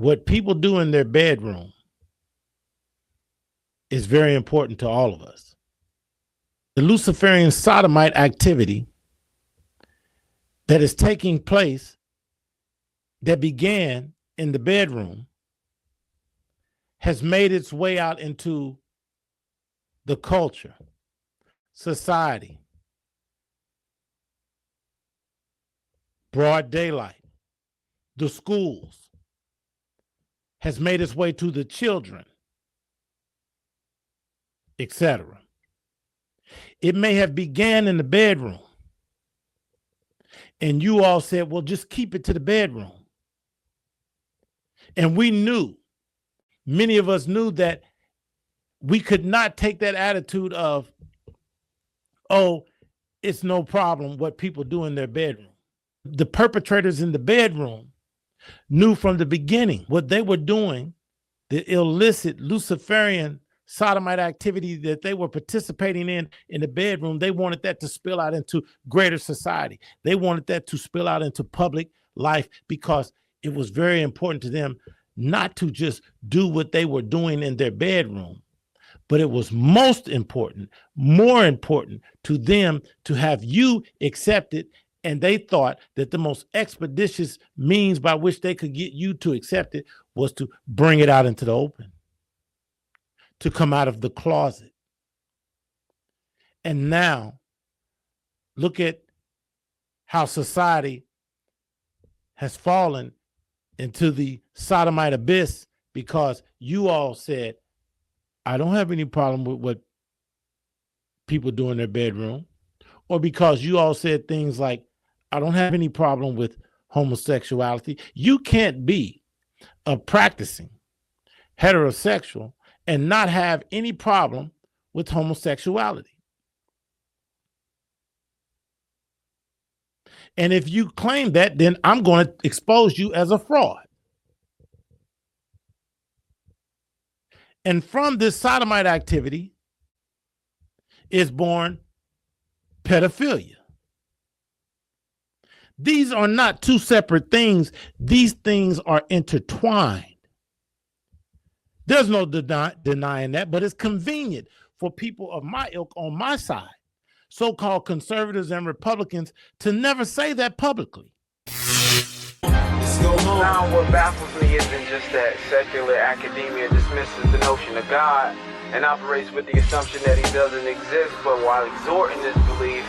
what people do in their bedroom is very important to all of us. The Luciferian sodomite activity that is taking place, that began in the bedroom, has made its way out into the culture, society, broad daylight, the schools, has made its way to the children, etc. It may have began in the bedroom, and you all said, well, just keep it to the bedroom. And we knew, many of us knew, that we could not take that attitude of, oh, it's no problem what people do in their bedroom. The perpetrators in the bedroom knew from the beginning what they were doing, the illicit Luciferian sodomite activity that they were participating in the bedroom. They wanted that to spill out into greater society. They wanted that to spill out into public life, because it was very important to them not to just do what they were doing in their bedroom, but it was most important, more important to them to have you accept it. And they thought that the most expeditious means by which they could get you to accept it was to bring it out into the open, to come out of the closet. And now, look at how society has fallen into the sodomite abyss, because you all said, I don't have any problem with what people do in their bedroom, or because you all said things like, I don't have any problem with homosexuality. You can't be a practicing heterosexual and not have any problem with homosexuality. And if you claim that, then I'm going to expose you as a fraud. And from this sodomite activity is born pedophilia. These are not two separate things. These things are intertwined. There's no denying that, but it's convenient for people of my ilk on my side, so-called conservatives and Republicans, to never say that publicly. Now, what baffles me isn't just that secular academia dismisses the notion of God and operates with the assumption that he doesn't exist, but while exhorting this belief,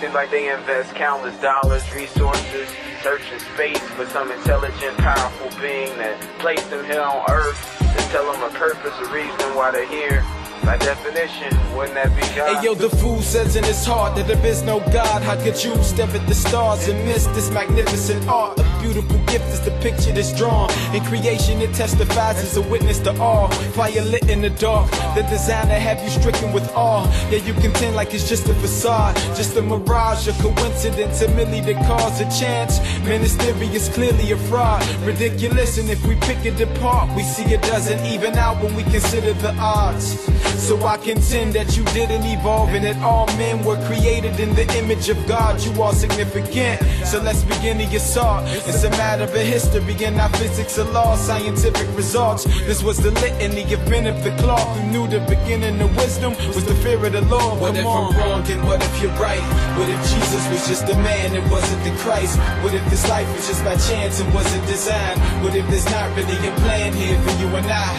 seems like they invest countless dollars, resources, searching space for some intelligent, powerful being that placed them here on earth to tell them a purpose, a reason why they're here. By definition, wouldn't that be God? Hey yo, the fool says in his heart that there is no God. How could you step at the stars and miss this magnificent art? A beautiful gift is the picture that's drawn. In creation it testifies as a witness to all. Fire lit in the dark, the designer have you stricken with awe. Yeah, you contend like it's just a facade, just a mirage, a coincidence, a milli that cause a chance. Man, this theory is clearly a fraud, ridiculous, and if we pick it apart, we see it doesn't even out when we consider the odds. So I contend that you didn't evolve and that all men were created in the image of God. You are significant, so let's begin the assault. It's a matter of history and not physics or law, scientific results. This was the litany of men of the cloth who knew the beginning of wisdom was the fear of the Lord. What if I'm wrong and what if you're right? What if Jesus was just a man and wasn't the Christ? What if this life was just by chance and wasn't designed? What if there's not really a plan here for you and I?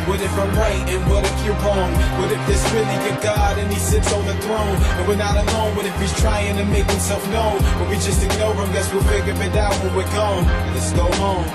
What if I'm right and what if you're wrong? What if there's really a God and he sits on the throne and we're not alone? What if he's trying to make himself known, but we just ignore him? Guess we'll figure it out when we're gone. Let's go home.